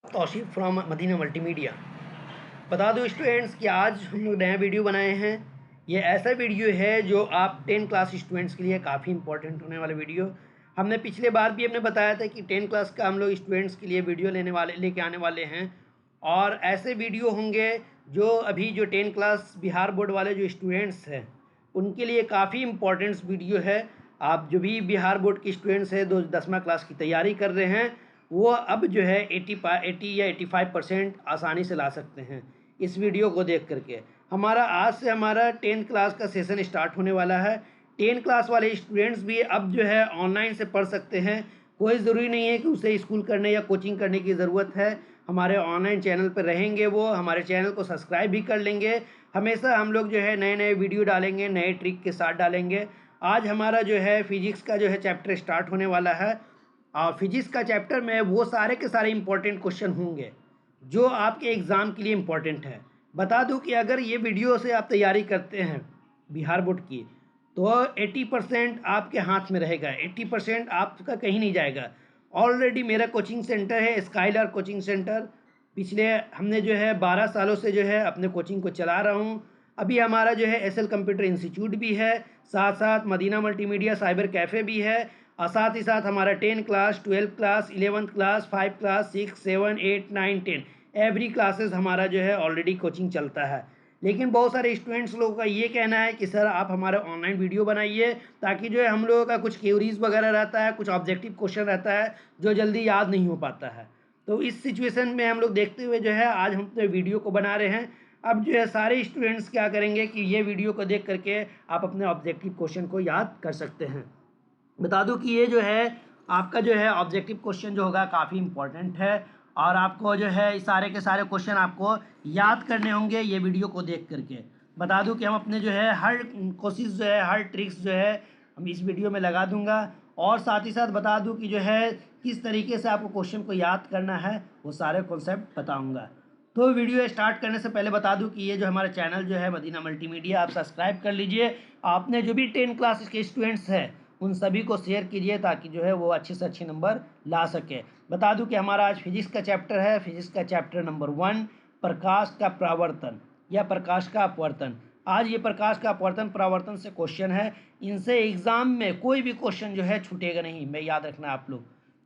Tausif from Medina multimedia. बता दो students कि आज हम लोग नया वीडियो बनाए हैं। ये ऐसा वीडियो है जो आप 10 क्लास स्टूडेंट्स के लिए काफ़ी इंपॉर्टेंट होने वाला वीडियो। हमने पिछले बार भी हमने बताया था कि 10 क्लास का हम लोग स्टूडेंट्स के लिए वीडियो लेके आने वाले हैं, और ऐसे वीडियो होंगे जो अभी जो 10 क्लास बिहार बोर्ड वाले जो स्टूडेंट्स हैं उनके लिए काफ़ी इंपॉर्टेंट वीडियो है। आप जो भी बिहार बोर्ड के स्टूडेंट्स हैं, 10वीं क्लास की तैयारी कर रहे हैं, वो अब जो है 80 या 85% आसानी से ला सकते हैं इस वीडियो को देख करके। हमारा आज से हमारा 10th क्लास का सेशन स्टार्ट होने वाला है। 10 क्लास वाले स्टूडेंट्स भी अब जो है ऑनलाइन से पढ़ सकते हैं। कोई ज़रूरी नहीं है कि उसे स्कूल करने या कोचिंग करने की ज़रूरत है। हमारे ऑनलाइन चैनल पर रहेंगे, वो हमारे चैनल को सब्सक्राइब भी कर लेंगे। हमेशा हम लोग जो है नए नए वीडियो डालेंगे, नए ट्रिक के साथ डालेंगे। आज हमारा जो है फिजिक्स का जो है चैप्टर स्टार्ट होने वाला है। फिजिक्स का चैप्टर में वो सारे के सारे इंपॉर्टेंट क्वेश्चन होंगे जो आपके एग्ज़ाम के लिए इम्पोर्टेंट है। बता दूं कि अगर ये वीडियो से आप तैयारी करते हैं बिहार बोर्ड की, तो 80% आपके हाथ में रहेगा, 80% आपका कहीं नहीं जाएगा। ऑलरेडी मेरा कोचिंग सेंटर है स्काईलार कोचिंग सेंटर। पिछले हमने जो है 12 सालों से जो है अपने कोचिंग को चला रहा हूँ। अभी हमारा जो है एसएल कंप्यूटर इंस्टीट्यूट भी है, साथ साथ मदीना मल्टीमीडिया साइबर कैफ़े भी है, और साथ ही साथ हमारा 10 class, 12 class, 11th class, 5 class, 6, 7, 8, 9, 10 every classes हमारा जो है ऑलरेडी कोचिंग चलता है। लेकिन बहुत सारे स्टूडेंट्स लोगों का ये कहना है कि सर आप हमारा ऑनलाइन वीडियो बनाइए, ताकि जो है हम लोगों का कुछ क्यूरीज वगैरह रहता है, कुछ ऑब्जेक्टिव क्वेश्चन रहता है जो जल्दी याद नहीं हो पाता है। तो इस सिचुएशन में हम लोग देखते हुए जो है आज हम अपने वीडियो को बना रहे हैं। अब जो है सारे स्टूडेंट्स क्या करेंगे कि ये वीडियो को देख करके आप अपने ऑब्जेक्टिव क्वेश्चन को याद कर सकते हैं। बता दूं कि ये जो है आपका जो है ऑब्जेक्टिव क्वेश्चन जो होगा काफ़ी इंपॉर्टेंट है, और आपको जो है सारे के सारे क्वेश्चन आपको याद करने होंगे ये वीडियो को देख करके। बता दूं कि हम अपने जो है हर कोशिश जो है, हर ट्रिक्स जो है हम इस वीडियो में लगा दूंगा, और साथ ही साथ बता दूं कि जो है किस तरीके से आपको क्वेश्चन को याद करना है वो सारे कॉन्सेप्ट बताऊँगा। तो वीडियो स्टार्ट करने से पहले बता दूं कि ये जो हमारा चैनल जो है मदीना मल्टीमीडिया, आप सब्सक्राइब कर लीजिए। आपने जो भी 10 क्लास के स्टूडेंट्स हैं उन सभी को शेयर कीजिए, ताकि जो है वो अच्छे से अच्छे नंबर ला सके। बता दूं कि हमारा आज फिजिक्स का चैप्टर है, फिजिक्स का चैप्टर नंबर 1, प्रकाश का परावर्तन या प्रकाश का अपवर्तन। आज ये प्रकाश का अपवर्तन परावर्तन से क्वेश्चन है। इनसे एग्जाम में कोई भी क्वेश्चन जो है छूटेगा नहीं, मैं याद रखना आप लोग।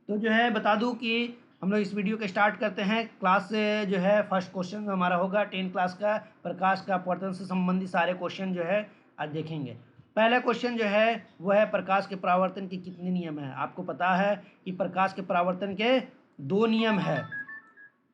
तो जो है बता दूं कि हम लोग इस वीडियो को स्टार्ट करते हैं। क्लास से जो है फर्स्ट क्वेश्चन हमारा होगा 10 क्लास का प्रकाश का अपवर्तन से संबंधित सारे क्वेश्चन जो है आज देखेंगे। पहला क्वेश्चन जो है वो है प्रकाश के परावर्तन के कितने नियम हैं। आपको पता है कि प्रकाश के परावर्तन के 2 नियम है।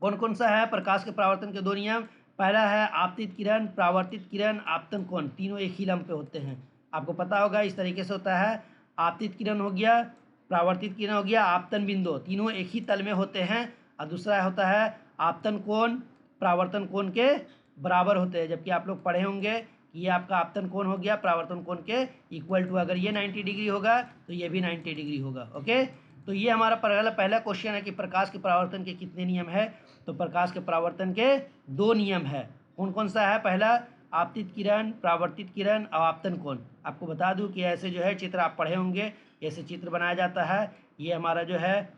कौन कौन सा है प्रकाश के परावर्तन के 2 नियम? पहला है आपतित किरण, परावर्तित किरण, आपतन कोण, तीनों एक ही लंब पे होते हैं। आपको पता होगा इस तरीके से होता है। आपतित किरण हो गया, परावर्तित किरण हो गया, आपतन बिंदु, तीनों एक ही तल में होते हैं। और दूसरा होता है आपतन कोण परावर्तन कोण के बराबर होते हैं। जबकि आप लोग पढ़े होंगे कि ये आपका आपतन कोण हो गया परावर्तन कोण के इक्वल टू, अगर ये 90 डिग्री होगा तो ये भी 90 डिग्री होगा। ओके, तो ये हमारा पहला क्वेश्चन है कि प्रकाश के परावर्तन के कितने नियम है। तो प्रकाश के परावर्तन के 2 नियम है। कौन कौन सा है? पहला आपतित किरण, परावर्तित किरण और आपतन कोण। आपको बता दूं कि ऐसे जो है चित्र आप पढ़े होंगे, ऐसे चित्र बनाया जाता है। ये हमारा जो है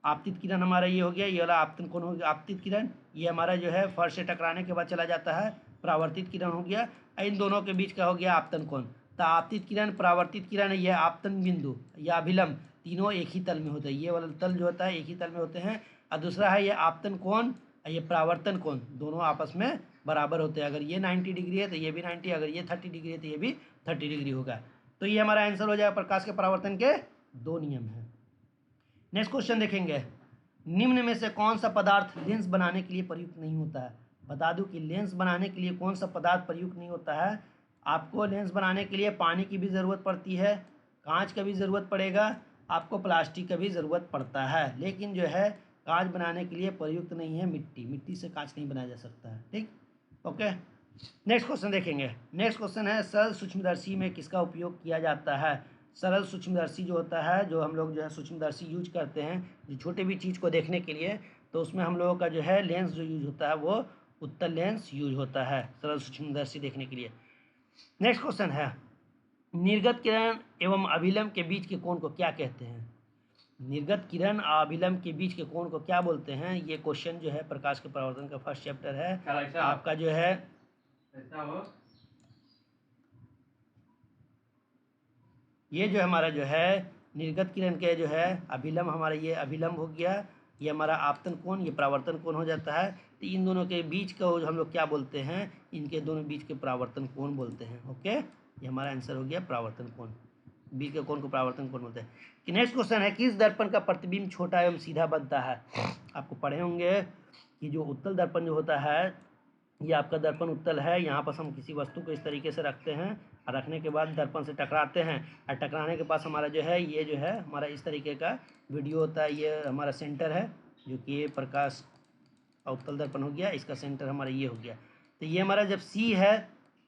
आपतित किरण हमारा ये हो गया, ये वाला आपतन कोण हो गया आपतित किरण। ये हमारा जो है फर्श से टकराने के बाद चला जाता है परावर्तित किरण हो गया। इन दोनों के बीच का हो गया आपतन कोण। तो आपतित किरण, परावर्तित किरण, ये आपतन बिंदु या अभिलंब, तीनों एक ही तल में होते हैं। ये वाला तल जो होता है एक ही तल में होते हैं। और दूसरा है ये आपतन कोण और ये परावर्तन कोण, दोनों आपस में बराबर होते हैं। अगर ये 90 डिग्री है तो ये भी 90, अगर ये 30 डिग्री है तो ये भी 30 डिग्री होगा। तो ये हमारा आंसर हो जाएगा, प्रकाश के परावर्तन के 2 नियम हैं। नेक्स्ट क्वेश्चन देखेंगे, निम्न में से कौन सा पदार्थ लेंस बनाने के लिए प्रयुक्त नहीं होता है। बता दूं कि लेंस बनाने के लिए कौन सा पदार्थ प्रयुक्त नहीं होता है। आपको लेंस बनाने के लिए पानी की भी ज़रूरत पड़ती है, कांच का भी ज़रूरत पड़ेगा, आपको प्लास्टिक का भी ज़रूरत पड़ता है। लेकिन जो है कांच बनाने के लिए प्रयुक्त नहीं है मिट्टी, मिट्टी से कांच नहीं बनाया जा सकता है। ठीक, ओके। नेक्स्ट क्वेश्चन देखेंगे। नेक्स्ट क्वेश्चन है सरल सूक्ष्मदर्शी में किसका उपयोग किया जाता है। सरल सूक्ष्मदर्शी जो होता है, जो हम लोग जो है सूक्ष्मदर्शी यूज करते हैं जो छोटे भी चीज़ को देखने के लिए, तो उसमें हम लोगों का जो है लेंस जो यूज होता है वो उत्तल लेंस यूज होता है सरल सूक्ष्मदर्शी देखने के लिए। नेक्स्ट क्वेश्चन है निर्गत किरण एवं अभिलंब के बीच के कोण को क्या कहते हैं। निर्गत किरण और अभिलंब के बीच के कोण को क्या बोलते हैं? ये क्वेश्चन जो है प्रकाश के परावर्तन का फर्स्ट चैप्टर है आपका जो है ये जो हमारा जो है निर्गत किरण के जो है अभिलंब, हमारा ये अभिलंब हो गया, ये हमारा आपतन कोण, ये परावर्तन कोण हो जाता है। तो इन दोनों के बीच का हम लोग क्या बोलते हैं? इनके दोनों बीच के परावर्तन कोण बोलते हैं। ओके, ये हमारा आंसर हो गया परावर्तन कोण, बीच के कोण को परावर्तन कोण बोलते हैं। कि नेक्स्ट क्वेश्चन है, किस दर्पण का प्रतिबिंब छोटा एवं सीधा बनता है? आपको पढ़े होंगे कि जो उत्तल दर्पण जो होता है, ये आपका दर्पण उत्तल है। यहाँ पर हम किसी वस्तु को इस तरीके से रखते हैं और रखने के बाद दर्पण से टकराते हैं, और टकराने के पास हमारा जो है ये जो है हमारा इस तरीके का वीडियो होता है। ये हमारा सेंटर है, जो कि ये प्रकाश उत्तल दर्पण हो गया, इसका सेंटर हमारा ये हो गया। तो ये हमारा जब सी है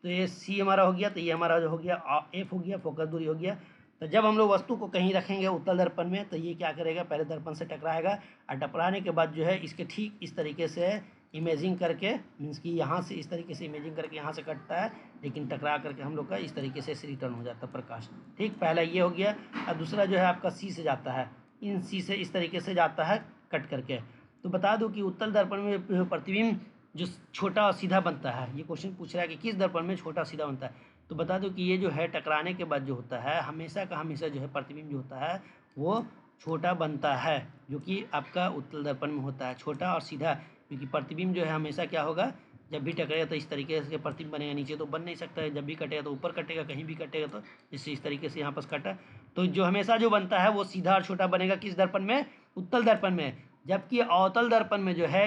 तो ये सी हमारा हो गया, तो ये हमारा जो हो गया एफ हो गया, फोकस दूरी हो गया। तो जब हम लोग वस्तु को कहीं रखेंगे उत्तल दर्पण में, तो ये क्या करेगा? पहले दर्पण से टकराएगा, और टकराने के बाद जो है इसके ठीक इस तरीके से इमेजिंग करके, मीन्स कि यहाँ से इस तरीके से इमेजिंग करके यहाँ से कटता है, लेकिन टकरा करके हम लोग का इस तरीके से रिटर्न हो जाता है प्रकाश। ठीक, पहला ये हो गया। और दूसरा जो है आपका सी से जाता है, इन सी से इस तरीके से जाता है कट करके। तो बता दूं कि उत्तल दर्पण में प्रतिबिंब जो छोटा और सीधा बनता है, ये क्वेश्चन पूछ रहा है कि किस दर्पण में छोटा सीधा बनता है। तो बता दूं कि ये जो है टकराने के बाद जो होता है हमेशा का हमेशा जो है प्रतिबिंब जो होता है वो छोटा बनता है, जो कि आपका उत्तल दर्पण में होता है, छोटा और सीधा। क्योंकि प्रतिबिंब जो है हमेशा क्या होगा, जब भी टकरेगा तो इस तरीके से प्रतिबिंब बनेगा, नीचे तो बन नहीं सकता है। जब भी कटेगा तो ऊपर कटेगा, कहीं भी कटेगा तो जैसे इस तरीके से यहाँ पर कटा, तो जो हमेशा जो बनता है वो सीधा और छोटा बनेगा किस दर्पण में? उत्तल दर्पण में। जबकि अवतल दर्पण में जो है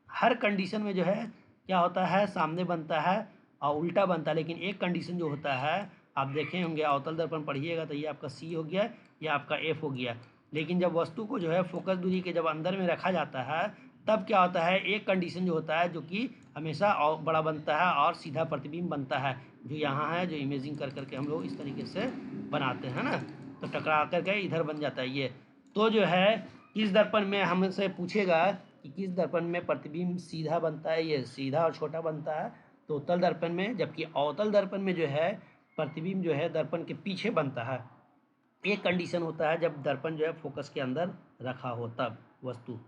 हर कंडीशन में जो है क्या होता है? सामने बनता है और उल्टा बनता है। लेकिन एक कंडीशन जो होता है, आप देखे होंगे अवतल दर्पण पढ़िएगा, तो ये आपका सी हो गया, ये आपका एफ हो गया। लेकिन जब वस्तु को जो है फोकस दूरी के जब अंदर में रखा जाता है, तब क्या होता है? एक कंडीशन जो होता है जो कि हमेशा बड़ा बनता है और सीधा प्रतिबिंब बनता है, जो यहाँ है, जो इमेजिंग कर करके हम लोग इस तरीके से बनाते हैं ना, तो टकरा करके इधर बन जाता है ये। तो जो है किस दर्पण में हमसे पूछेगा कि किस दर्पण में प्रतिबिंब सीधा बनता है, ये सीधा और छोटा बनता है, तो उत्तल दर्पण में। जबकि अवतल दर्पण में जो है प्रतिबिंब जो है दर्पण के पीछे बनता है। एक कंडीशन होता है जब दर्पण जो है फोकस के अंदर रखा हो तब वस्तु।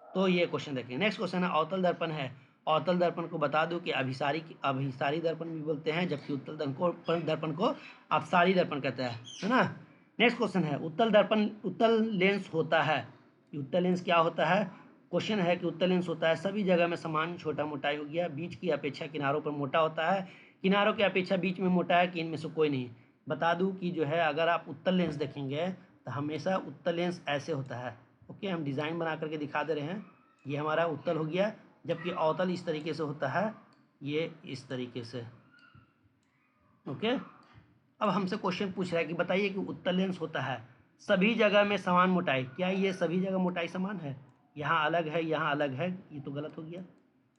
तो ये क्वेश्चन देखेंगे। नेक्स्ट क्वेश्चन है, अवतल दर्पण है। अवतल दर्पण को बता दूं कि अभिसारी दर्पण भी बोलते हैं, जबकि उत्तल दर्पण को अपसारी दर्पण कहते हैं, है ना। नेक्स्ट क्वेश्चन है, उत्तल लेंस होता है। उत्तल लेंस क्या होता है? क्वेश्चन है कि उत्तल लेंस होता है सभी जगह में समान छोटा मोटाई हो गया, बीच की अपेक्षा किनारों पर मोटा होता है, किनारों की अपेक्षा बीच में मोटा है, कि इनमें से कोई नहीं। बता दूं कि जो है अगर आप उत्तल लेंस देखेंगे तो हमेशा उत्तल लेंस ऐसे होता है। ओके, हम डिज़ाइन बना करके दिखा दे रहे हैं। ये हमारा उत्तल हो गया, जबकि अवतल इस तरीके से होता है, ये इस तरीके से। ओके, अब हमसे क्वेश्चन पूछ रहा है कि बताइए कि उत्तल लेंस होता है सभी जगह में समान मोटाई, क्या ये सभी जगह मोटाई समान है? यहाँ अलग है, यहाँ अलग है, ये तो गलत हो गया,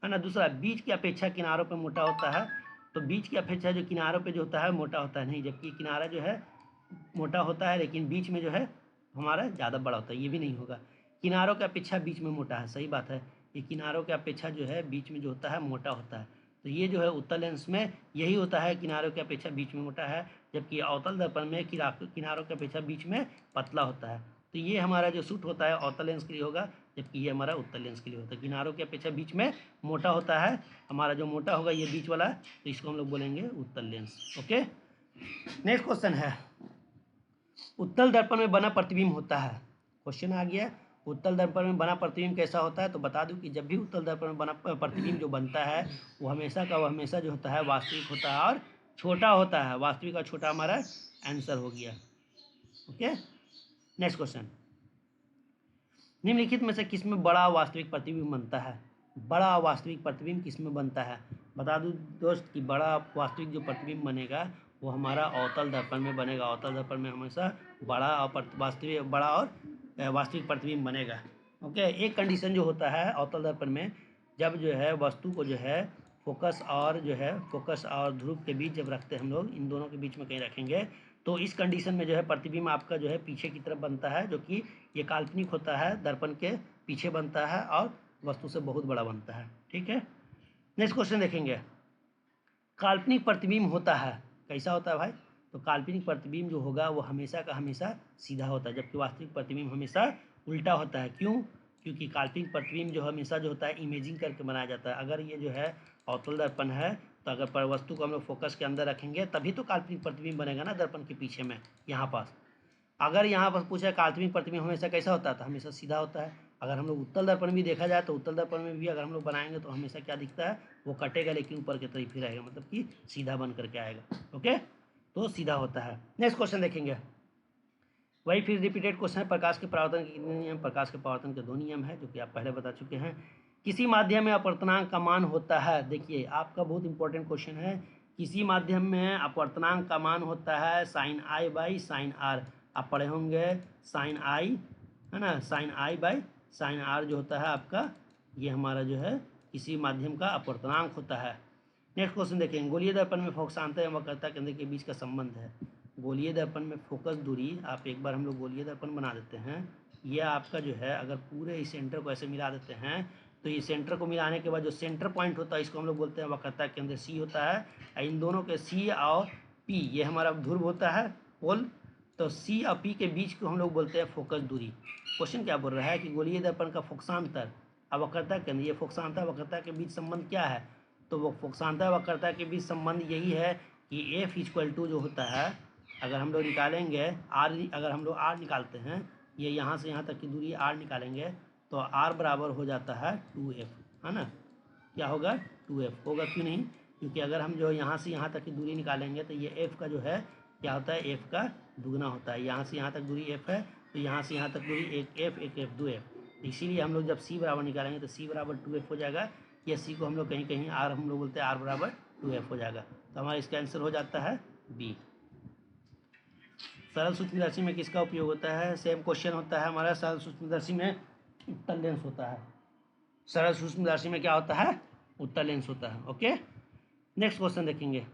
है ना। दूसरा, बीच की अपेक्षा किनारों पर मोटा होता है, तो बीच की अपेक्षा जो किनारों पे जो होता है मोटा होता है नहीं, जबकि किनारा जो है मोटा होता है, लेकिन बीच में जो है हमारा ज़्यादा बड़ा होता है, ये भी नहीं होगा। किनारों की अपेक्षा बीच में मोटा है, सही बात है, ये किनारों की अपेक्षा जो है बीच में जो होता है मोटा होता है। तो ये जो है उत्तल लेंस में यही होता है, किनारों की अपेक्षा बीच में मोटा है, जबकि अवतल दर्पण में किनारों की अपेक्षा बीच में पतला होता है। तो ये हमारा जो सूट होता है अवतल लेंस के लिए होगा, जबकि ये हमारा उत्तल लेंस के लिए होता है। किनारों की अपेक्षा बीच में मोटा होता है, हमारा जो मोटा होगा ये बीच वाला, तो इसको हम लोग बोलेंगे उत्तल लेंस। ओके, नेक्स्ट क्वेश्चन है, उत्तल दर्पण में बना प्रतिबिंब होता है। क्वेश्चन आ गया, उत्तल दर्पण में बना प्रतिबिंब कैसा होता है? तो बता दूं कि जब भी उत्तल दर्पण में बना प्रतिबिंब जो बनता है वो हमेशा जो होता है वास्तविक होता है और छोटा होता है। वास्तविक और छोटा हमारा आंसर हो गया। ओके, नेक्स्ट क्वेश्चन, निम्नलिखित में से किसमें बड़ा वास्तविक प्रतिबिंब बनता है? बड़ा वास्तविक प्रतिबिंब किसमें बनता है? बता दूं दोस्त कि बड़ा वास्तविक जो प्रतिबिंब बनेगा वो हमारा अवतल दर्पण में बनेगा। अवतल दर्पण में हमेशा बड़ा और वास्तविक प्रतिबिंब बनेगा। ओके, एक कंडीशन जो होता है अवतल दर्पण में, जब जो है वस्तु को जो है फोकस और ध्रुव के बीच जब रखते हैं हम लोग, इन दोनों के बीच में कहीं रखेंगे, तो इस कंडीशन में जो है प्रतिबिंब आपका जो है पीछे की तरफ बनता है, जो कि ये काल्पनिक होता है, दर्पण के पीछे बनता है और वस्तु से बहुत बड़ा बनता है। ठीक है, नेक्स्ट क्वेश्चन देखेंगे, काल्पनिक प्रतिबिंब होता है कैसा होता है भाई? तो काल्पनिक प्रतिबिंब जो होगा वो हमेशा का हमेशा सीधा होता है, जबकि वास्तविक प्रतिबिंब हमेशा उल्टा होता है। क्यों? क्योंकि काल्पनिक प्रतिबिंब जो हमेशा जो होता है इमेजिंग करके बनाया जाता है। अगर ये जो है अवतल दर्पण है तो अगर पर वस्तु को हम लोग फोकस के अंदर रखेंगे तभी तो काल्पनिक प्रतिबिंब बनेगा ना दर्पण के पीछे में यहाँ पास। अगर यहाँ पर पूछा काल्पनिक प्रतिबिंब हमेशा कैसा होता है तो हमेशा सीधा होता है। अगर हम लोग उत्तल दर्पण भी देखा जाए तो उत्तल दर्पण में भी अगर हम लोग बनाएंगे तो हमेशा क्या दिखता है, वो कटेगा लेकिन ऊपर की तरफ ही रहेगा, मतलब कि सीधा बन करके आएगा। ओके, तो सीधा होता है। नेक्स्ट क्वेश्चन देखेंगे, वही फिर रिपीटेड क्वेश्चन है। प्रकाश के परावर्तन के कितने नियम? प्रकाश के परावर्तन के 2 नियम है जो कि आप पहले बता चुके हैं। किसी माध्यम में अपवर्तनांक का मान होता है, देखिए आपका बहुत इंपॉर्टेंट क्वेश्चन है। किसी माध्यम में अपवर्तनांक का मान होता है sine i by sine r. आप पढ़े होंगे साइन आई है ना, sine i by sine r जो होता है आपका, ये हमारा जो है किसी माध्यम का अपवर्तनांक होता है। नेक्स्ट क्वेश्चन देखेंगे, गोलीय दर्पण में फोकसांतर एवं वक्रता केंद्र के बीच का संबंध है। गोलीय दर्पण में फोकस दूरी, आप एक बार हम लोग गोलीय दर्पण बना देते हैं। यह आपका जो है अगर पूरे इस सेंटर को ऐसे मिला देते हैं तो ये सेंटर को मिलाने के बाद जो सेंटर पॉइंट होता है इसको हम लोग बोलते हैं वक्रता केंद्र सी होता है। इन दोनों के सी और पी ये हमारा ध्रुव होता है पोल, तो सी और पी के बीच को हम लोग बोलते हैं फोकस दूरी। क्वेश्चन क्या बोल रहा है कि गोलीय दर्पण का फोकसांतर और वक्रता केंद्र, ये फोकसांतर वक्रता के बीच संबंध क्या है? तो वो फोकसांतर वक्रता के बीच संबंध यही है कि एफ इक्वल टू जो होता है, अगर हम लोग निकालेंगे आर, अगर हम लोग आर निकालते हैं, ये यहाँ से यहाँ तक की दूरी आर निकालेंगे तो आर बराबर हो जाता है 2f, है ना। क्या होगा? 2f होगा। क्यों नहीं? क्योंकि अगर हम जो यहाँ से यहाँ तक की दूरी निकालेंगे तो ये f का जो है क्या होता है, f का दुगना होता है। यहाँ से यहाँ तक दूरी f है तो यहाँ से यहाँ तक दूरी एक f 2f, इसीलिए हम लोग जब c बराबर निकालेंगे तो c बराबर 2f हो जाएगा। या c को हम लोग कहीं कहीं r हम लोग बोलते हैं r बराबर 2f हो जाएगा। तो हमारा इसका आंसर हो जाता है b। सरल सूक्ष्मदर्शी में किसका उपयोग होता है? सेम क्वेश्चन होता है हमारा। सरल सूक्ष्मदर्शी में उत्तल लेंस होता है। सरल सूक्ष्मदर्शी में क्या होता है? उत्तल लेंस होता है। ओके, नेक्स्ट क्वेश्चन देखेंगे,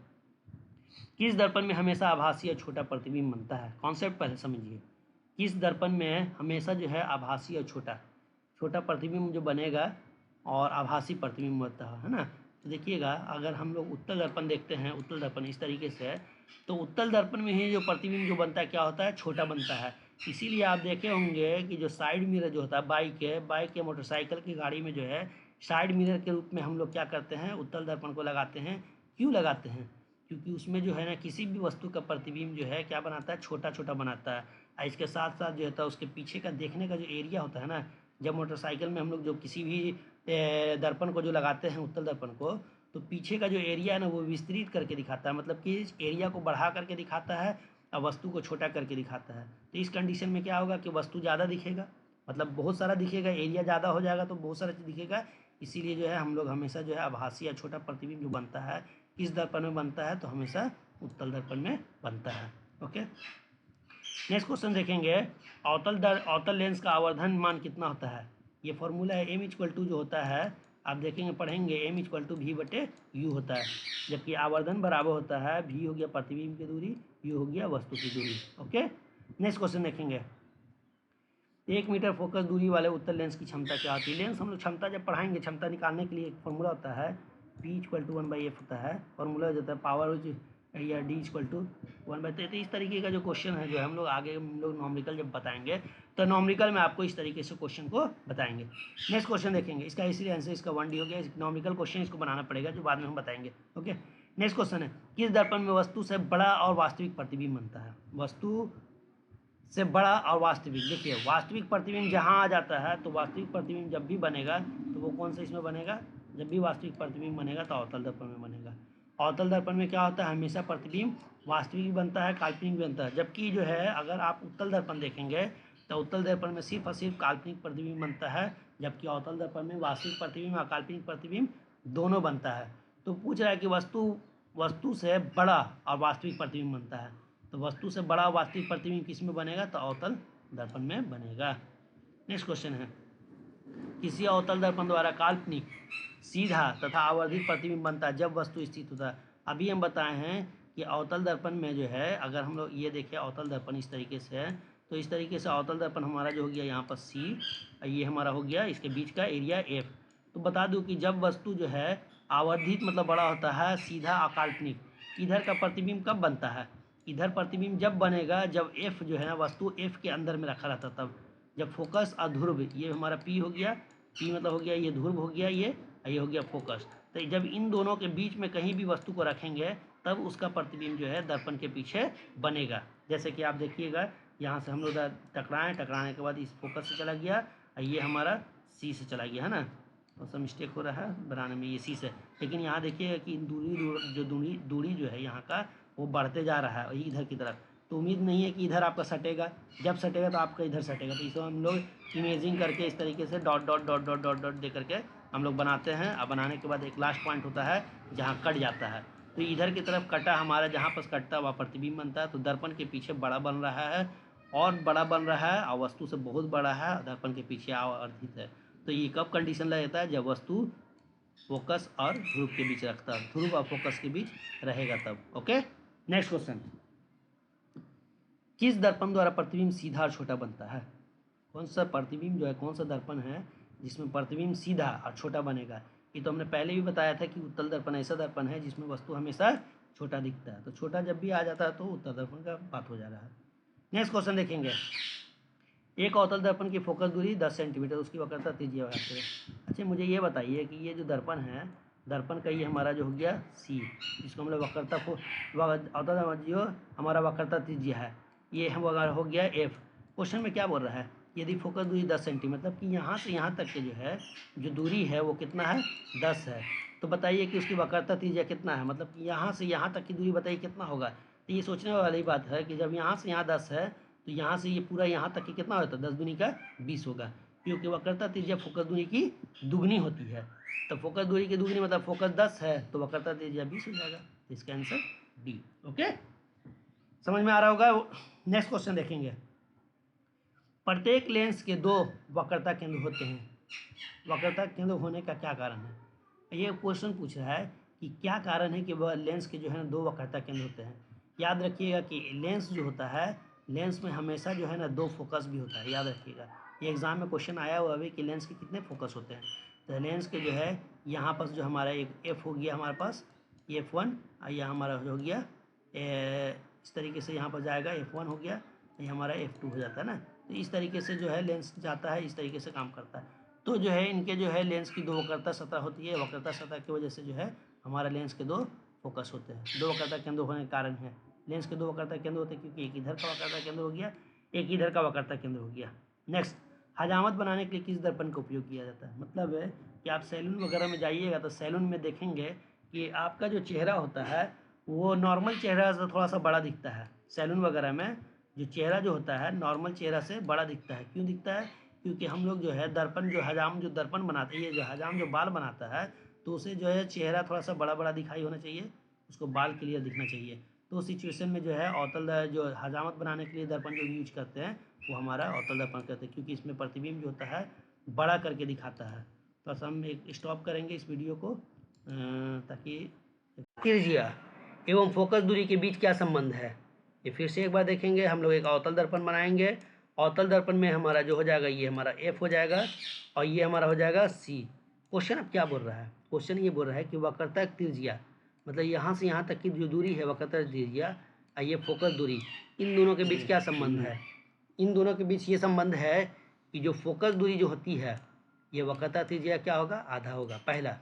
किस दर्पण में हमेशा आभासी और छोटा प्रतिबिंब बनता है? कॉन्सेप्ट पहले समझिए। किस दर्पण में हमेशा जो है आभासी और छोटा प्रतिबिंब जो बनेगा और आभासी प्रतिबिंब बनता है ना। तो देखिएगा अगर हम लोग उत्तल दर्पण देखते हैं, उत्तल दर्पण इस तरीके से, तो उत्तल दर्पण में ही जो प्रतिबिंब जो बनता है क्या होता है? छोटा बनता है। इसीलिए आप देखे होंगे कि जो साइड मिरर जो होता है बाइक या मोटरसाइकिल की गाड़ी में जो है साइड मिरर के रूप में हम लोग क्या करते हैं? उत्तल दर्पण को लगाते हैं। क्यों लगाते हैं? क्योंकि उसमें जो है ना किसी भी वस्तु का प्रतिबिंब जो है क्या बनाता है? छोटा छोटा बनाता है। और इसके साथ साथ जो होता है उसके पीछे का देखने का जो एरिया होता है ना, जब मोटरसाइकिल में हम लोग जो किसी भी दर्पण को जो लगाते हैं उत्तल दर्पण को, तो पीछे का जो एरिया है ना वो विस्तृत करके दिखाता है, मतलब कि इस एरिया को बढ़ा करके दिखाता है और वस्तु को छोटा करके दिखाता है। तो इस कंडीशन में क्या होगा कि वस्तु ज़्यादा दिखेगा, मतलब बहुत सारा दिखेगा, एरिया ज़्यादा हो जाएगा तो बहुत सारा चीज़ दिखेगा। इसीलिए जो है हम लोग हमेशा जो है आभासी या छोटा प्रतिबिंब जो बनता है किस दर्पण में बनता है? तो हमेशा उत्तल दर्पण में बनता है। ओके, नेक्स्ट क्वेश्चन देखेंगे, अवतल लेंस का आवर्धन मान कितना होता है? ये फॉर्मूला है m इक्वल टू जो होता है, आप देखेंगे पढ़ेंगे m इक्वल टू v बटे u होता है, जबकि आवर्धन बराबर होता है v हो गया प्रतिबिंब की दूरी, u हो गया वस्तु की दूरी। ओके, नेक्स्ट क्वेश्चन देखेंगे, 1 मीटर फोकस दूरी वाले उत्तल लेंस की क्षमता क्या होती है? लेंस हम लोग क्षमता जब पढ़ाएंगे, क्षमता निकालने के लिए एक फॉर्मूला होता है p इक्वल टू 1/f होता है, फॉर्मूला हो जाता है पावर या d इक्वल टू 1/3। तो इस तरीके का जो क्वेश्चन है जो हम लोग आगे हम लोग नॉमरिकल जब बताएंगे तो नॉमरिकल में आपको इस तरीके से क्वेश्चन को बताएंगे। नेक्स्ट क्वेश्चन देखेंगे, इसका इसीलिए आंसर इसका 1D हो गया। नॉमरिकल क्वेश्चन इसको बनाना पड़ेगा जो बाद में हम बताएंगे। ओके, नेक्स्ट क्वेश्चन है, किस दर्पण में वस्तु से बड़ा और वास्तविक प्रतिबिंब बनता है? वस्तु से बड़ा और वास्तविक, देखिए वास्तविक प्रतिबिंब जहाँ आ जाता है तो वास्तविक प्रतिबिंब जब भी बनेगा तो वो कौन सा इसमें बनेगा? जब भी वास्तविक प्रतिबिंब बनेगा तो अवतल दर्पण में बनेगा। अवतल दर्पण में क्या होता है? हमेशा प्रतिबिंब वास्तविक भी बनता है, काल्पनिक भी बनता है। जबकि जो है अगर आप उत्तल दर्पण देखेंगे तो उत्तल दर्पण में सिर्फ और सिर्फ काल्पनिक प्रतिबिंब बनता है, जबकि अवतल दर्पण में वास्तविक प्रतिबिंब और काल्पनिक प्रतिबिंब दोनों बनता है। तो पूछ रहा है कि वस्तु से बड़ा और वास्तविक प्रतिबिंब बनता है, तो वस्तु से बड़ा वास्तविक प्रतिबिंब किस में बनेगा? तो अवतल दर्पण में बनेगा। नेक्स्ट क्वेश्चन है, किसी अवतल दर्पण द्वारा काल्पनिक सीधा तथा आवर्धित प्रतिबिंब बनता है जब वस्तु स्थित होता है। अभी हम बताए हैं कि अवतल दर्पण में जो है अगर हम लोग ये देखें अवतल दर्पण इस तरीके से है, तो इस तरीके से अवतल दर्पण हमारा जो हो गया यहाँ पर C, ये हमारा हो गया इसके बीच का एरिया F। तो बता दूं कि जब वस्तु जो है आवर्धित मतलब बड़ा होता है, सीधा अकाल्पनिक, इधर का प्रतिबिंब कब बनता है? इधर प्रतिबिंब जब बनेगा जब एफ जो है ना वस्तु एफ के अंदर में रखा रहता तब, जब फोकस और ध्रुव, ये हमारा पी हो गया, पी मतलब हो गया ये ध्रुव हो गया, ये हो गया फोकस। तो जब इन दोनों के बीच में कहीं भी वस्तु को रखेंगे तब उसका प्रतिबिंब जो है दर्पण के पीछे बनेगा। जैसे कि आप देखिएगा यहाँ से हम लोग टकराएँ, टकराने के बाद इस फोकस से चला गया, ये हमारा सी से चला गया है ना, तो सब मिस्टेक हो रहा है बनाने में, ये सी से। लेकिन यहाँ देखिएगा कि दूरी जो है यहाँ का वो बढ़ते जा रहा है इधर की तरफ। तो उम्मीद नहीं है कि इधर आपका सटेगा, जब सटेगा तो आपका इधर सटेगा। तो इसको हम लोग इमेजिंग करके इस तरीके से dot dot dot dot dot dot दे करके हम लोग बनाते हैं। और बनाने के बाद एक लास्ट पॉइंट होता है जहाँ कट जाता है, तो इधर की तरफ कटा हमारा, जहाँ पर कटता है वहाँ प्रतिबिंब बनता है। तो दर्पण के पीछे बड़ा बन रहा है और बड़ा बन रहा है और वस्तु से बहुत बड़ा है, दर्पण के पीछे आवर्धित है। तो ये कब कंडीशन रहता है, जब वस्तु फोकस और ध्रुव के बीच रखता है, ध्रुव और फोकस के बीच रहेगा तब। ओके, नेक्स्ट क्वेश्चन, किस दर्पण द्वारा प्रतिबिंब सीधा और छोटा बनता है? कौन सा प्रतिबिंब जो है, कौन सा दर्पण है जिसमें प्रतिबिंब सीधा और छोटा बनेगा? ये तो हमने पहले भी बताया था कि उत्तल दर्पण ऐसा दर्पण है जिसमें वस्तु हमेशा छोटा दिखता है। तो छोटा जब भी आ जाता है तो उत्तल दर्पण का बात हो जा रहा है। नेक्स्ट क्वेश्चन देखेंगे, एक अवतल दर्पण की फोकस दूरी 10 सेंटीमीटर, उसकी वक्रता त्रिज्या है। अच्छा मुझे ये बताइए कि ये जो दर्पण है, दर्पण का ये हमारा जो हो गया सी, जिसको हम लोग वक्रता अवतल जो हमारा वक्रता त्रिज्या है, ये हम हो गया एफ। क्वेश्चन में क्या बोल रहा है, यदि फोकस दूरी 10 सेंटीमीटर, मतलब कि यहाँ से यहाँ तक के जो है जो दूरी है वो कितना है, 10 है। तो बताइए कि उसकी वक्रता त्रिज्या कितना है, मतलब कि यहाँ से यहाँ तक की दूरी बताइए कितना होगा। तो ये सोचने वाली बात है कि जब यहाँ से यहाँ 10 है तो यहाँ से ये पूरा यहाँ तक की कितना होता है, 10 दूनी का 20 होगा, क्योंकि वक्रता त्रिज्या फोकस दूरी की दुगनी होती है। तो फोकस दूरी की दुगनी मतलब फोकस 10 है तो वक्रता त्रिज्या 20 हो जाएगा। तो इसका आंसर डी। ओके, समझ में आ रहा होगा। नेक्स्ट क्वेश्चन देखेंगे, प्रत्येक लेंस के 2 वक्रता केंद्र होते हैं, वक्रता केंद्र होने का क्या कारण है? ये क्वेश्चन पूछ रहा है कि क्या कारण है कि वह लेंस के जो है ना 2 वक्रता केंद्र होते हैं। याद रखिएगा कि लेंस जो होता है, लेंस में हमेशा जो है ना 2 फोकस भी होता है, याद रखिएगा। ये एग्जाम में क्वेश्चन आया हुआ है कि लेंस के कितने फोकस होते हैं। तो लेंस के जो है यहाँ पास जो हमारा एक एफ हो गया हमारे पास F1, और यह हमारा हो गया इस तरीके से यहाँ पर जाएगा F1 हो गया, ये हमारा F2 हो जाता है ना। तो इस तरीके से जो है लेंस जाता है, इस तरीके से काम करता है। तो जो है इनके जो है लेंस की 2 वक्रता सतह होती है, वक्रता सतह की वजह से जो है हमारा लेंस के 2 फोकस होते हैं, 2 वक्रता केंद्र होने के कारण है। लेंस के 2 वक्रता केंद्र होते हैं क्योंकि एक इधर का वक्रता केंद्र हो गया, एक इधर का वक्रता केंद्र हो गया। नेक्स्ट, हजामत बनाने के लिए किस दर्पण का उपयोग किया जाता है? मतलब है कि आप सैलून वगैरह में जाइएगा तो सैलून में देखेंगे कि आपका जो चेहरा होता है वो नॉर्मल चेहरा से थोड़ा सा बड़ा दिखता है। सैलून वगैरह में जो चेहरा जो होता है नॉर्मल चेहरा से बड़ा दिखता है। क्यों दिखता है? क्योंकि हम लोग जो है दर्पण जो हजाम जो दर्पण बनाते हैं, ये जो हजाम जो बाल बनाता है तो उसे जो है चेहरा थोड़ा सा बड़ा बड़ा दिखाई होना चाहिए, उसको बाल क्लियर दिखना चाहिए। तो उस सिचुएशन में जो है अवतल जो हजामत बनाने के लिए दर्पण जो यूज करते हैं वो हमारा अवतल दर्पण करते हैं, क्योंकि इसमें प्रतिबिंब जो होता है बड़ा करके दिखाता है। तो हम एक स्टॉप करेंगे इस वीडियो को ताकि त्रिज्या एवं फोकस दूरी के बीच क्या संबंध है ये फिर से एक बार देखेंगे। हम लोग एक अवतल दर्पण बनाएंगे, अवतल दर्पण में हमारा जो हो जाएगा ये हमारा एफ हो जाएगा और ये हमारा हो जाएगा सी। क्वेश्चन अब क्या बोल रहा है? क्वेश्चन ये बोल रहा है कि वक्रता त्रिज्या, मतलब यहाँ से यहाँ तक की जो दूरी है वक्रता त्रिज्या और ये फोकस दूरी, इन दोनों के बीच क्या संबंध है? इन दोनों के बीच ये संबंध है कि जो फोकस दूरी जो होती है ये वक्रता त्रिज्या क्या होगा, आधा होगा। पहला,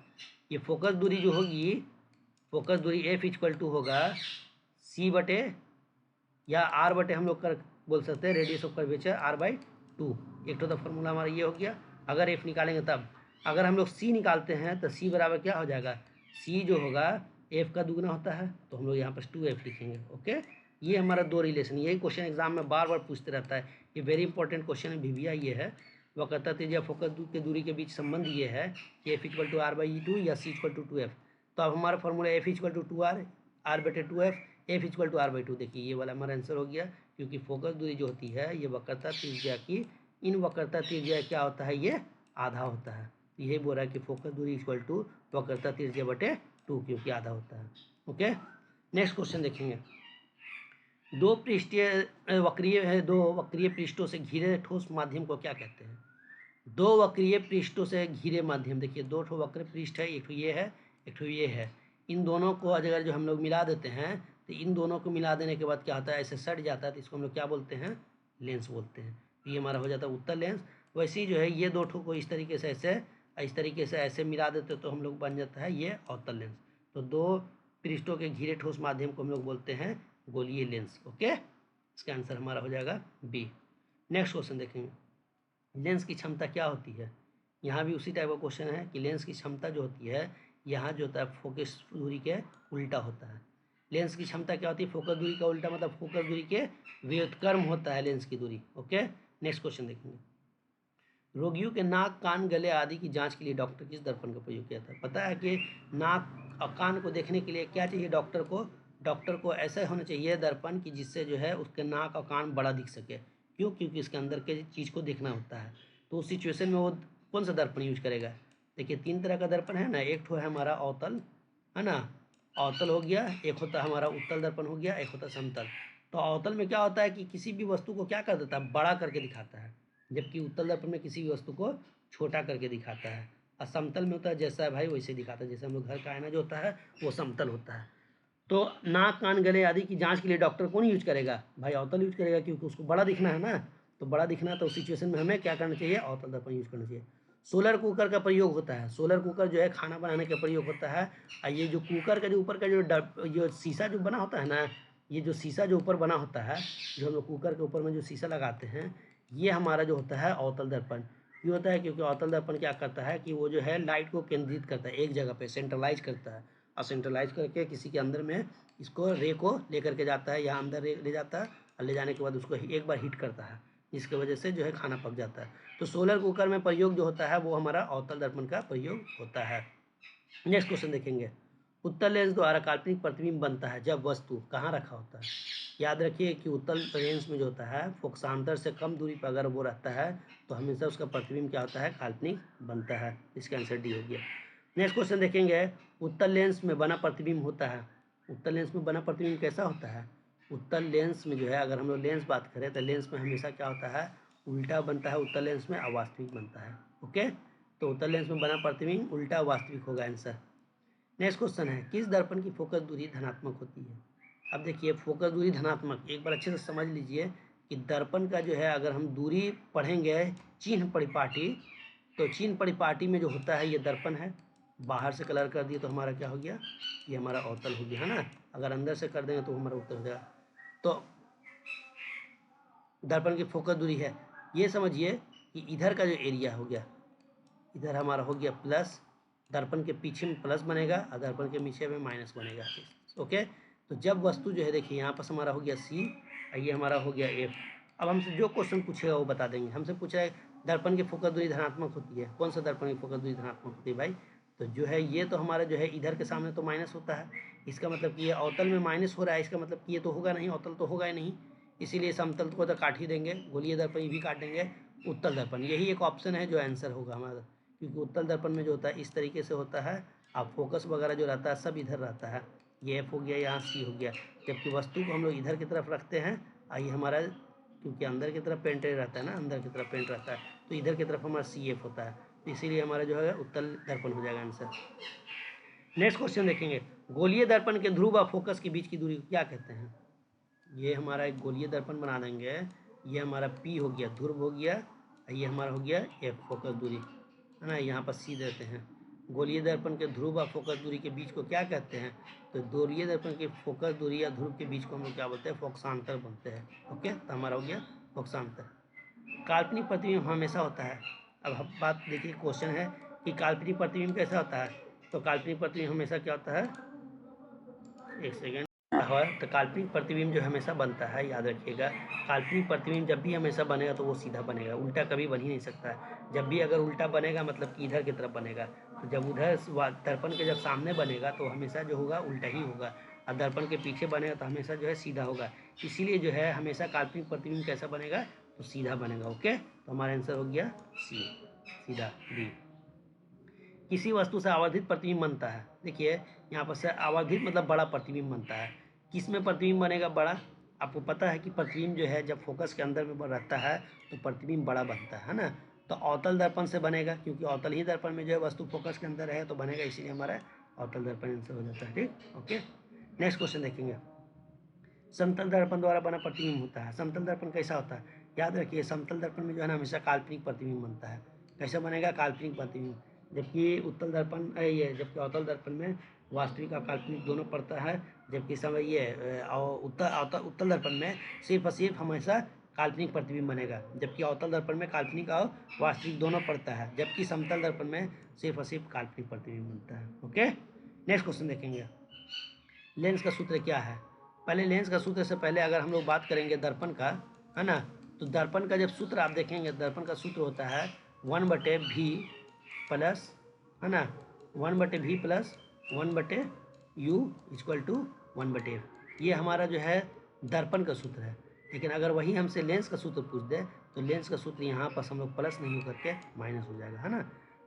ये फोकस दूरी जो होगी, फोकस दूरी एफ इक्वल टू होगा सी बटे या आर बटे हम लोग कर बोल सकते हैं रेडियस ऑफ कर्वेचर r/2। एक तो फॉर्मूला हमारा ये हो गया। अगर एफ निकालेंगे तब, अगर हम लोग सी निकालते हैं तो सी बराबर क्या हो जाएगा, सी जो होगा एफ का दुगना होता है तो हम लोग यहाँ पर 2f लिखेंगे। ओके, ये हमारा 2 रिलेशन, यही क्वेश्चन एग्जाम में बार बार पूछते रहता है, ये वेरी इंपॉर्टेंट क्वेश्चन है भिविया। ये है वक्रता त्रिज्या फोकस के दूरी के बीच संबंध ये है कि एफ इक्वल टू r/2 या सी इक्वल टू 2f। तो अब हमारा formula f equal to 2r, r बटे 2f, F equal to r/2। देखिए ये वाला हमारा आंसर हो गया, क्योंकि फोकस दूरी जो होती है ये वक्रता त्रिज्या की, इन वक्रता त्रिज्या क्या होता है, ये आधा होता है। यही बोल रहा है कि फोकस दूरी इक्वल टू वक्रता त्रिज्या बटे 2, क्योंकि आधा होता है। ओके, नेक्स्ट क्वेश्चन देखेंगे, दो वक्रीय पृष्ठों से घिरे ठोस माध्यम को क्या कहते हैं? 2 वक्रीय पृष्ठों से घिरे माध्यम, देखिए 2 ठो वक्र पृष्ठ है, एक ठो ये है, एक ठो ये है। इन दोनों को अगर जो हम लोग मिला देते हैं तो इन दोनों को मिला देने के बाद क्या होता है, ऐसे सट जाता है, तो इसको हम लोग क्या बोलते हैं, लेंस बोलते हैं। तो ये हमारा हो जाता है उत्तल लेंस। वैसे ही जो है ये दो ठो को इस तरीके से ऐसे मिला देते तो हम लोग बन जाता है ये अवतल लेंस। तो दो पृष्ठों के घिरे ठोस माध्यम को हम लोग बोलते हैं गोलीय लेंस। ओके, इसका आंसर हमारा हो जाएगा बी। नेक्स्ट क्वेश्चन देखेंगे, लेंस की क्षमता क्या होती है। यहाँ भी उसी टाइप का क्वेश्चन है कि लेंस की क्षमता जो होती है, यहाँ जो होता है फोकस दूरी के उल्टा होता है। लेंस की क्षमता क्या होती है, फोकस दूरी का उल्टा मतलब फोकस दूरी के व्युत्क्रम होता है लेंस की दूरी। ओके, नेक्स्ट क्वेश्चन देखेंगे, रोगियों के नाक, कान, गले आदि की जांच के लिए डॉक्टर किस दर्पण का प्रयोग किया था। पता है कि नाक और कान को देखने के लिए क्या चाहिए डॉक्टर को ऐसा होना चाहिए दर्पण कि जिससे जो है उसके नाक और कान बड़ा दिख सके। क्यों, क्योंकि इसके अंदर के चीज़ को देखना होता है। तो उस सिचुएशन में वो कौन सा दर्पण यूज करेगा। देखिए 3 तरह का दर्पण है ना, एक ठो है हमारा अवतल, है ना, अवतल हो गया, एक होता है हमारा उत्तल दर्पण हो गया, एक होता है समतल। तो अवतल में क्या होता है कि किसी भी वस्तु को क्या कर देता है, बड़ा करके दिखाता है, जबकि उत्तल दर्पण में किसी भी वस्तु को छोटा करके दिखाता है। और समतल में होता है जैसा है भाई वैसे दिखाता है, जैसे हम लोग घर का आईना जो होता है वो समतल होता है। तो नाक, कान, गले आदि की जांच के लिए डॉक्टर कौन यूज करेगा, भाई अवतल यूज करेगा, क्योंकि उसको बड़ा दिखना है ना। तो बड़ा दिखना है तो उस सिचुएशन में हमें क्या करना चाहिए, अवतल दर्पण यूज करना चाहिए। सोलर कुकर का प्रयोग होता है, सोलर कुकर जो है खाना बनाने का प्रयोग होता है। और ये जो कुकर का जो ऊपर का जो शीशा जो बना होता है ना, ये जो शीशा जो ऊपर बना होता है, जो हम लोग कुकर के ऊपर में जो शीशा लगाते हैं, ये हमारा जो होता है अवतल दर्पण। क्यों होता है, क्योंकि अवतल दर्पण क्या करता है कि वो जो है लाइट को केंद्रित करता है, एक जगह पे सेंट्रलाइज करता है, और सेंट्रलाइज करके किसी के अंदर में इसको रे को लेकर के जाता है, यहाँ अंदर ले जाता है, और ले जाने के बाद उसको एक बार हीट करता है, जिसकी वजह से जो है खाना पक जाता है। तो सोलर कुकर में प्रयोग जो होता है वो हमारा अवतल दर्पण का प्रयोग होता है। नेक्स्ट क्वेश्चन देखेंगे, उत्तल लेंस द्वारा काल्पनिक प्रतिबिंब बनता है जब वस्तु कहाँ रखा होता है। याद रखिए कि उत्तल लेंस में जो होता है फोकसांतर से कम दूरी पर अगर वो रहता है तो हमेशा उसका प्रतिबिंब क्या होता है, काल्पनिक बनता है। इसका आंसर डी हो गया। नेक्स्ट क्वेश्चन देखेंगे, उत्तल लेंस में बना प्रतिबिंब होता है, उत्तल लेंस में बना प्रतिबिंब कैसा होता है। उत्तल लेंस में जो है अगर हम लोग लेंस बात करें तो लेंस में हमेशा क्या होता है, उल्टा बनता है उत्तल लेंस में, अवास्तविक बनता है। ओके, तो उत्तल लेंस में बना प्रतिबिंब उल्टा वास्तविक होगा आंसर। नेक्स्ट क्वेश्चन है, किस दर्पण की फोकस दूरी धनात्मक होती है। अब देखिए फोकस दूरी धनात्मक, एक बार अच्छे से समझ लीजिए कि दर्पण का जो है अगर हम दूरी पढ़ेंगे चिन्ह परिपाटी, तो चिन्ह परिपाटी में जो होता है ये दर्पण है, बाहर से कलर कर दिए तो हमारा क्या हो गया, ये हमारा अवतल हो गया, है ना। अगर अंदर से कर देंगे तो हमारा उत्तल हो जाएगा। तो दर्पण की फोकस दूरी है, ये समझिए कि इधर का जो एरिया हो गया, इधर हमारा हो गया प्लस, दर्पण के पीछे में प्लस बनेगा और दर्पण के नीचे में माइनस बनेगा। ओके, तो जब वस्तु जो है देखिए यहाँ पास हमारा हो गया सी और ये हमारा हो गया एफ। अब हमसे जो क्वेश्चन पूछेगा वो बता देंगे। हमसे पूछा है दर्पण की फोकस दूरी धनात्मक होती है, कौन सा दर्पण की फोकस दूरी धनात्मक होती है भाई, तो जो है ये तो हमारा जो है इधर के सामने तो माइनस होता है, इसका मतलब कि ये अवतल में माइनस हो रहा है, इसका मतलब कि ये तो होगा नहीं, अवतल तो होगा ही नहीं, इसीलिए समतल को तो काट ही देंगे, गोलीय दर्पण भी काट देंगे, उत्तल दर्पण यही एक ऑप्शन है जो आंसर होगा हमारा। क्योंकि उत्तल दर्पण में जो होता है इस तरीके से होता है, आप फोकस वगैरह जो रहता है सब इधर रहता है, ये एफ हो गया, यहाँ सी हो गया, जबकि वस्तु को हम लोग इधर की तरफ रखते हैं, ये हमारा क्योंकि अंदर की तरफ पेंटेड रहता है ना, अंदर की तरफ पेंट रहता है, तो इधर की तरफ हमारा सी एफ होता है, तो इसीलिए हमारा जो है उत्तल दर्पण हो जाएगा आंसर। नेक्स्ट क्वेश्चन देखेंगे, गोलीय दर्पण के ध्रुव और फोकस के बीच की दूरी को क्या कहते हैं। ये हमारा एक गोलीय दर्पण बना देंगे, ये हमारा पी हो गया, ध्रुव हो गया, ये हमारा हो गया एफ फोकस दूरी, है ना, यहाँ पर सी देते हैं। गोलीय दर्पण के ध्रुव और फोकस दूरी के बीच को क्या कहते हैं, तो गोलीय दर्पण के फोकस दूरी या ध्रुव के बीच को हम लोग क्या बोलते हैं, फोकसांतर बोलते हैं। ओके, तो हमारा हो गया फोकसांतर। काल्पनिक प्रतिबिंब हमेशा होता है। अब हम बात देखिए, क्वेश्चन है कि काल्पनिक प्रतिबिंब कैसा होता है, तो काल्पनिक प्रतिबिंब हमेशा क्या होता है, एक सेकेंड, तो काल्पनिक प्रतिबिंब जो हमेशा बनता है, याद रखिएगा काल्पनिक प्रतिबिंब जब भी हमेशा बनेगा तो वो सीधा बनेगा, उल्टा कभी बन ही नहीं सकता है। जब भी अगर उल्टा बनेगा मतलब कि इधर की तरफ बनेगा, तो जब उधर दर्पण के जब सामने बनेगा तो हमेशा जो होगा उल्टा ही होगा, और दर्पण के पीछे बनेगा तो हमेशा जो है सीधा होगा। इसीलिए जो है हमेशा काल्पनिक प्रतिबिंब कैसा बनेगा, तो सीधा बनेगा। ओके, तो हमारा आंसर हो गया सी, सीधा डी। किसी वस्तु से आवर्धित प्रतिबिंब बनता है, देखिए यहाँ पर से आवर्धित मतलब बड़ा प्रतिबिंब बनता है। किस में प्रतिबिंब बनेगा बड़ा, आपको पता है कि प्रतिबिंब जो है जब फोकस के अंदर में रहता है तो प्रतिबिंब बड़ा बनता है ना। तो अवतल दर्पण से बनेगा, क्योंकि अवतल ही दर्पण में जो है वस्तु फोकस के अंदर है तो बनेगा, इसीलिए हमारा अवतल दर्पण आंसर हो जाता है। ठीक, ओके। नेक्स्ट क्वेश्चन देखेंगे, समतल दर्पण द्वारा बना प्रतिबिंब होता है। समतल दर्पण कैसा होता है, याद रखिए समतल दर्पण में जो है ना हमेशा काल्पनिक प्रतिबिंब बनता है। कैसे बनेगा, काल्पनिक प्रतिबिंब। जबकि उत्तल दर्पण जबकि अवतल दर्पण में वास्तविक और काल्पनिक दोनों पड़ता है। जबकि समय उत्तल दर्पण में सिर्फ और सिर्फ हमेशा काल्पनिक प्रतिबिंब बनेगा। जबकि अवतल दर्पण में काल्पनिक और वास्तविक दोनों पड़ता है। जबकि समतल दर्पण में सिर्फ और सिर्फ काल्पनिक प्रतिबिंब बनता है। ओके, नेक्स्ट क्वेश्चन देखेंगे। लेंस का सूत्र क्या है। पहले लेंस का सूत्र से पहले अगर हम लोग बात करेंगे दर्पण का, है ना, तो दर्पण का जब सूत्र आप देखेंगे, दर्पण का सूत्र होता है 1/v प्लस, है ना, 1/v plus 1/u equal to 1/f। ये हमारा जो है दर्पण का सूत्र है। लेकिन अगर वही हमसे लेंस का सूत्र पूछ दे तो लेंस का सूत्र यहाँ पर हम लोग प्लस नहीं होकर के माइनस हो जाएगा, है ना।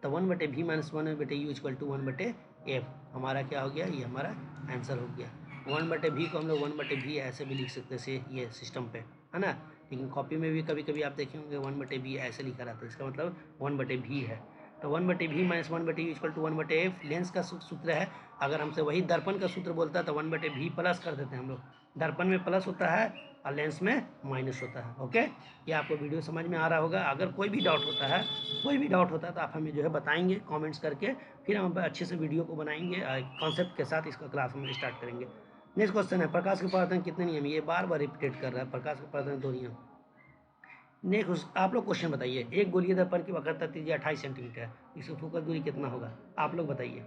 तो 1/v minus 1/u equal to 1/f हमारा क्या हो गया, ये हमारा आंसर हो गया। 1/v को हम लोग 1/v ऐसे भी लिख सकते हैं ये सिस्टम पे, है ना। लेकिन कॉपी में भी कभी कभी आप देखे होंगे 1/v ऐसे लिखा रहता है, इसका मतलब 1/v है। तो 1/v minus 1/u equal to 1/f lens का सूत्र है। अगर हमसे वही दर्पण का सूत्र बोलता है तो 1/v प्लस कर देते हैं हम लोग। दर्पण में प्लस होता है और लेंस में माइनस होता है। ओके, ये आपको वीडियो समझ में आ रहा होगा। अगर कोई भी डाउट होता है तो आप हमें जो है बताएंगे कमेंट्स करके, फिर हम अच्छे से वीडियो को बनाएंगे कॉन्सेप्ट के साथ। इसका क्लास हम स्टार्ट करेंगे। नेक्स्ट क्वेश्चन है, प्रकाश के परावर्तन कितने नियम। ये बार बार रिपीट कर रहा है, प्रकाश के परावर्तन 2 नियम। नेक्स्ट आप लोग क्वेश्चन बताइए, एक गोलीय दर्पण की वक्रता त्रिज्या 28 सेंटीमीटर है, इसकी फोकस दूरी कितना होगा, आप लोग बताइए।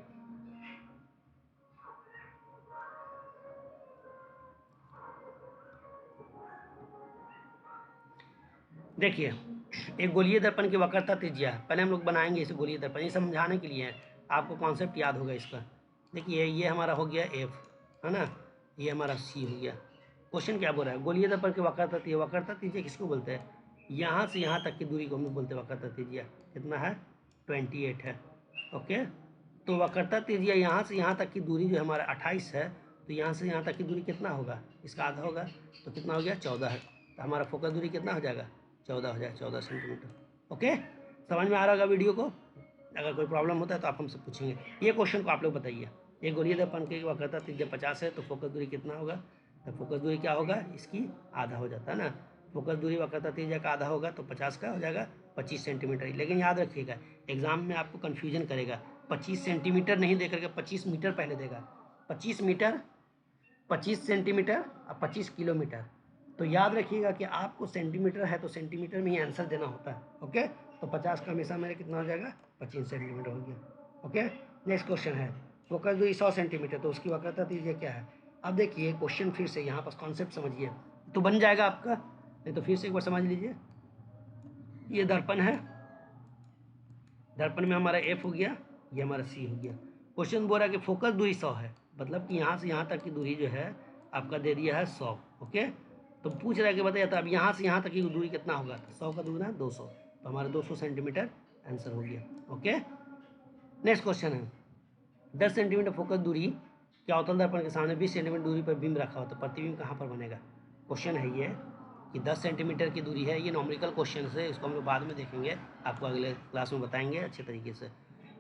देखिए, एक गोलीय दर्पण की वक्रता त्रिज्या, पहले हम लोग बनाएंगे इसे गोलीय दर्पण, ये समझाने के लिए है, आपको कॉन्सेप्ट याद होगा इसका। देखिए ये हमारा हो गया एफ, है ना, ये हमारा सी हो गया। क्वेश्चन क्या बोल रहा है, गोलीय दर्पण की वक्रता त्रिज्या किसको बोलते हैं, यहाँ से यहाँ तक की दूरी को हम लोग बोलते हैं वक्रता त्रिज्या। कितना है, 28 है। ओके, तो वक्रता त्रिज्या यहाँ से यहाँ तक की दूरी जो हमारा 28 है, तो यहाँ से यहाँ तक की दूरी कितना होगा, इसका आधा होगा, तो कितना हो गया 14 है। तो हमारा फोकस दूरी कितना हो जाएगा, 14 हो जाए, 14 सेंटीमीटर। ओके, समझ में आ रहा होगा वीडियो को। अगर कोई प्रॉब्लम होता है तो आप हमसे पूछेंगे। ये क्वेश्चन को आप लोग बताइए, एक गोलीय दर्पण की वक्रता त्रिज्या 50 है, तो फोकस दूरी कितना होगा, तो फोकस दूरी क्या होगा, इसकी आधा हो जाता है ना। फोकस दूरी वक्रता त्रिज्या का आधा होगा तो 50 का हो जाएगा 25 सेंटीमीटर। लेकिन याद रखिएगा एग्जाम में आपको कन्फ्यूजन करेगा, 25 सेंटीमीटर नहीं दे करके 25 मीटर पहले देगा। 25 मीटर, 25 सेंटीमीटर और 25 किलोमीटर। तो याद रखिएगा कि आपको सेंटीमीटर है तो सेंटीमीटर में ही आंसर देना होता है। ओके, तो 50 का हमेशा मेरे कितना हो जाएगा, 25 सेंटीमीटर हो गया। ओके, नेक्स्ट क्वेश्चन है, फोकस दूरी 100 सेंटीमीटर, तो उसकी वक्रता त्रिज्या क्या है। अब देखिए क्वेश्चन फिर से यहाँ पर कॉन्सेप्ट समझिए तो बन जाएगा आपका, नहीं तो फिर से एक बार समझ लीजिए। ये दर्पण है, दर्पण में हमारा एफ हो गया, ये हमारा सी हो गया। क्वेश्चन बोल रहा है कि फोकस दूरी 100 है, मतलब कि यहाँ से यहाँ तक की दूरी जो है आपका दे दिया है 100। ओके, तो पूछ रहा है कि बताइए तो अब यहाँ से यहाँ तक की दूरी कितना होगा, तो 100 का दूना 200, तो हमारा 200 सेंटीमीटर आंसर हो गया। ओके, नेक्स्ट क्वेश्चन है, 10 सेंटीमीटर फोकस दूरी क्या अवतल दर्पण के सामने 20 सेंटीमीटर दूरी पर बिंब रखा हो तो प्रतिबिंब कहाँ पर बनेगा। क्वेश्चन है ये कि 10 सेंटीमीटर की दूरी है, ये नॉमेरिकल क्वेश्चन है, इसको हम लोग बाद में देखेंगे, आपको अगले क्लास में बताएंगे अच्छे तरीके से।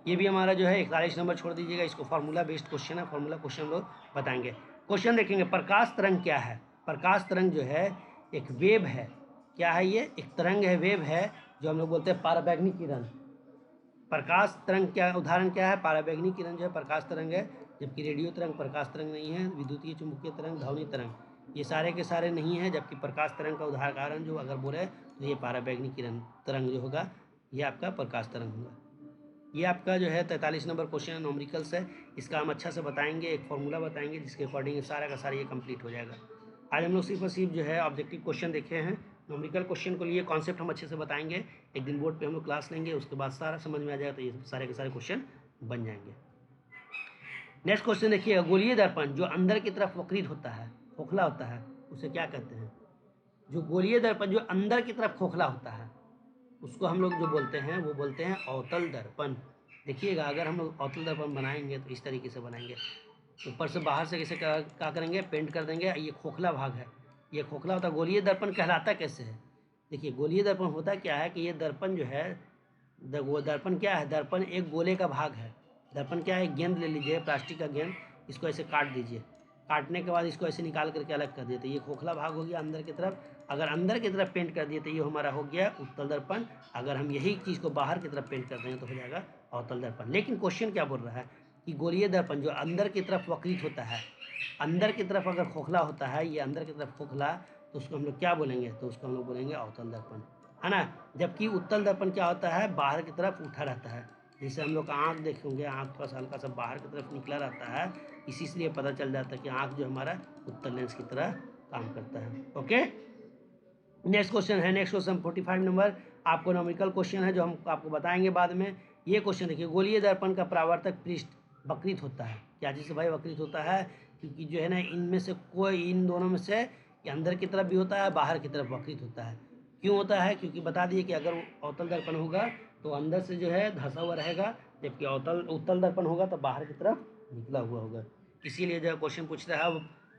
ये भी हमारा जो है 41 नंबर छोड़ दीजिएगा, इसको फार्मूला बेस्ड क्वेश्चन है, फार्मूला क्वेश्चन लोग बताएंगे। क्वेश्चन देखेंगे, प्रकाश तरंग क्या है। प्रकाश तरंग जो है एक वेव है, क्या है ये, एक तरंग है, वेव है, जो हम लोग बोलते हैं पाराबैंगनी किरण। प्रकाश तरंग क्या उदाहरण क्या है, पाराबैंगनी किरण जो है प्रकाश तरंग है, जबकि रेडियो तरंग प्रकाश तरंग नहीं है, विद्युतीय चुंबकीय तरंग, ध्वनि तरंग ये सारे के सारे नहीं है। जबकि प्रकाश तरंग का उदाहरण जो अगर बोले तो ये पाराबैंगनी किरण तरंग जो होगा ये आपका प्रकाश तरंग होगा। ये आपका जो है 43 नंबर क्वेश्चन नॉमेरिकल्स है, इसका हम अच्छा से बताएंगे, एक फॉर्मूला बताएंगे जिसके अकॉर्डिंग सारा का सारा ये कंप्लीट हो जाएगा। आज हम लोग सिर्फ और सिर्फ जो है ऑब्जेक्टिव क्वेश्चन देखे हैं, नॉमेरिकल क्वेश्चन को लिए कॉन्सेप्ट हम अच्छे से बताएंगे। एक दिन बोर्ड पे हम लोग क्लास लेंगे, उसके बाद सारा समझ में आ जाएगा, तो ये सारे के सारे क्वेश्चन बन जाएंगे। नेक्स्ट क्वेश्चन देखिएगा, गोलीय दर्पण जो अंदर की तरफ वक्रित होता है, खोखला होता है, उसे क्या कहते हैं। जो गोलीय दर्पण जो अंदर की तरफ खोखला होता है उसको हम लोग जो बोलते हैं वो बोलते हैं अवतल दर्पण। देखिएगा अगर हम लोग अवतल दर्पण बनाएंगे तो इस तरीके से बनाएंगे, ऊपर से बाहर से कैसे क्या करेंगे, पेंट कर देंगे। ये खोखला भाग है, ये खोखला होता है। गोलीय दर्पण कहलाता कैसे है, देखिए गोलीय दर्पण होता क्या है कि ये दर्पण जो है, वो दर्पण क्या है, दर्पण एक गोले का भाग है। दर्पण क्या है, गेंद ले लीजिए, प्लास्टिक का गेंद, इसको ऐसे काट दीजिए, काटने के बाद इसको ऐसे निकाल करके अलग कर दिए तो ये खोखला भाग हो गया अंदर की तरफ। अगर अंदर की तरफ पेंट कर दिए तो ये हमारा हो गया उत्तल दर्पण। अगर हम यही चीज़ को बाहर की तरफ पेंट कर देंगे तो हो जाएगा अवतल दर्पण। लेकिन क्वेश्चन क्या बोल रहा है कि गोलीय दर्पण जो अंदर की तरफ वक्रित होता है, अंदर की तरफ अगर खोखला होता है, ये अंदर की तरफ खोखला, तो उसको हम लोग क्या बोलेंगे, तो उसको हम लोग बोलेंगे अवतल दर्पण, है ना। जबकि उत्तल दर्पण क्या होता है, बाहर की तरफ उठा रहता है। जैसे हम लोग का आँख देखेंगे, आँख थोड़ा सा हल्का सा बाहर की तरफ निकला रहता है, इसी से पता चल जाता है कि आँख जो हमारा उत्तल लेंस की तरह काम करता है। ओके, नेक्स्ट क्वेश्चन है, नेक्स्ट क्वेश्चन 45 नंबर आपको नॉमिकल क्वेश्चन है जो हम आपको बताएंगे बाद में। ये क्वेश्चन देखिए, गोलीय दर्पण का परावर्तक पृष्ठ वक्रित होता है। क्या चीज़ से भाई वक्रित होता है, क्योंकि जो है ना इनमें से कोई, इन दोनों में से अंदर की तरफ भी होता है, बाहर की तरफ वक्रित होता है। क्यों होता है, क्योंकि बता दिए कि अगर अवतल दर्पण होगा तो अंदर से जो है धंसा हुआ रहेगा, जबकि उत्तल दर्पण होगा तो बाहर की तरफ निकला हुआ होगा। इसीलिए जो क्वेश्चन पूछ रहा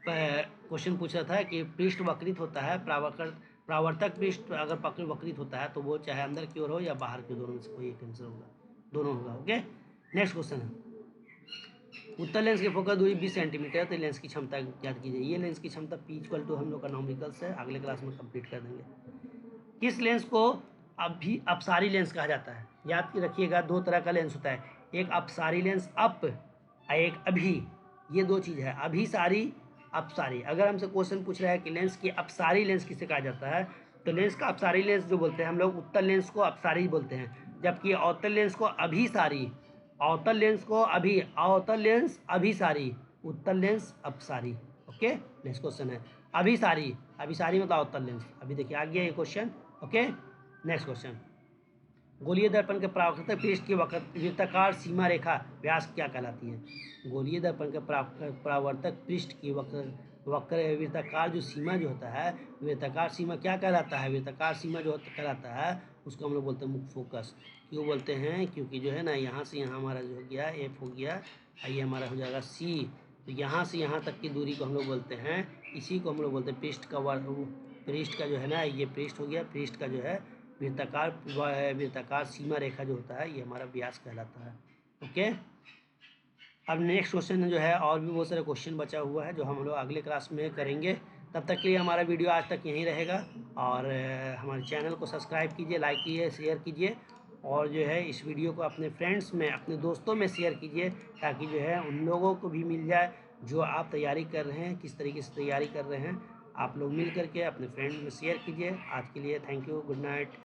है, क्वेश्चन पूछ रहा था कि पृष्ठ वक्रित होता है, परावर्तक पृष्ठ अगर पकड़ वक्रित होता है तो वो चाहे अंदर की ओर हो या बाहर की, दोनों में से कोई एक आंसर होगा, दोनों होगा। ओके, नेक्स्ट क्वेश्चन है, उत्तल लेंस की फोकस दूरी 20 सेंटीमीटर, तो लेंस की क्षमता याद कीजिए। ये लेंस की क्षमता P = हम लोग का नॉमिकल्स है, अगले क्लास में कंप्लीट कर देंगे। किस लेंस को अभी अपसारी लेंस कहा जाता है, याद रखिएगा। दो तरह का लेंस होता है, एक अपसारी लेंस अप, एक अभी, ये दो चीज़ है, अभिसारी अपसारी। अगर हमसे क्वेश्चन पूछ रहा है कि लेंस की अपसारी लेंस किसे कहा जाता है, तो लेंस का अपसारी लेंस जो बोलते हैं हम लोग, उत्तल लेंस को अपसारी बोलते हैं, जबकि अवतल लेंस को अभिसारी, अवतल लेंस को अवतल लेंस अभिसारी, उत्तल लेंस अपसारी। ओके, नेक्स्ट क्वेश्चन है अभिसारी, अभिसारी मतलब अवतल लेंस। अभी देखिए आ गया ये क्वेश्चन। ओके, नेक्स्ट क्वेश्चन, गोलीय दर्पण के परावर्तक पृष्ठ की वृत्ताकार सीमा रेखा व्यास क्या कहलाती है। गोलीय दर्पण के परावर्तक पृष्ठ की वक्र वृत्ताकार जो सीमा जो होता है, वृत्ताकार सीमा क्या कहलाता है, वृत्ताकार सीमा जो कहलाता है उसको हम लोग बोलते हैं मुख्य फोकस। क्यों बोलते हैं, क्योंकि जो है ना यहाँ से यहाँ हमारा जो हो गया F हो गया, ये हमारा हो जाएगा C, तो यहाँ से यहाँ तक की दूरी को हम लोग बोलते हैं, इसी को हम लोग बोलते हैं पृष्ठ का पृष्ठ का जो है ना, ये पृष्ठ हो गया, पृष्ठ का जो है वृत्ताकार सीमा रेखा जो होता है ये हमारा व्यास कहलाता है। ओके, अब नेक्स्ट क्वेश्चन जो है, और भी बहुत सारे क्वेश्चन बचा हुआ है जो हम लोग अगले क्लास में करेंगे। तब तक के लिए हमारा वीडियो आज तक यहीं रहेगा, और हमारे चैनल को सब्सक्राइब कीजिए, लाइक कीजिए, शेयर कीजिए, और जो है इस वीडियो को अपने फ्रेंड्स में, अपने दोस्तों में शेयर कीजिए, ताकि जो है उन लोगों को भी मिल जाए जो आप तैयारी कर रहे हैं, किस तरीके से तैयारी कर रहे हैं। आप लोग मिल करके अपने फ्रेंड में शेयर कीजिए। आज के लिए थैंक यू, गुड नाइट।